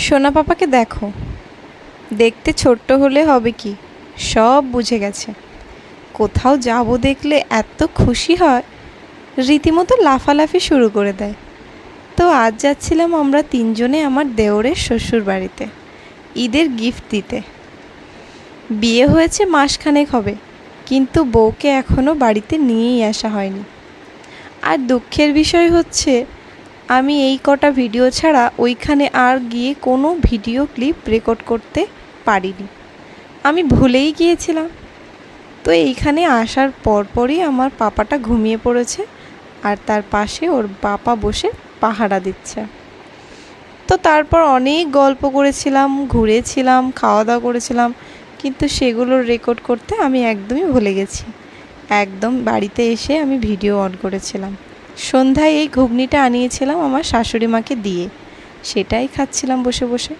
সোনা পাপাকে দেখো, দেখতে ছোট্ট হলে হবে কি, সব বুঝে গেছে। কোথাও যাব দেখলে এত খুশি হয়, রীতিমতো লাফালাফি শুরু করে দেয়। তো আজ যাচ্ছিলাম আমরা তিনজনে আমার দেওরের শ্বশুর বাড়িতে ঈদের গিফট দিতে। বিয়ে হয়েছে মাসখানেক হবে, কিন্তু বউকে এখনও বাড়িতে নিয়েই আসা হয়নি। আর দুঃখের বিষয় হচ্ছে, আমি এই কটা ভিডিও ছাড়া ওইখানে আর গিয়ে কোনো ভিডিও ক্লিপ রেকর্ড করতে পারিনি। আমি ভুলেই গিয়েছিলাম। তো এইখানে আসার পরপরই আমার পাপাটা ঘুমিয়ে পড়েছে, আর তার পাশে ওর বাবা বসে পাহারা দিচ্ছে। তো তারপর অনেক গল্প করেছিলাম, ঘুরেছিলাম, খাওয়া দাওয়া করেছিলাম, কিন্তু সেগুলো রেকর্ড করতে আমি একদমই ভুলে গেছি। একদম বাড়িতে এসে আমি ভিডিও অন করেছিলাম। সন্ধ্যায় এই ঘুগনিটা আনিয়েছিলাম আমার শাশুড়ি মাকে দিয়ে, সেটাই খাচ্ছিলাম বসে বসে।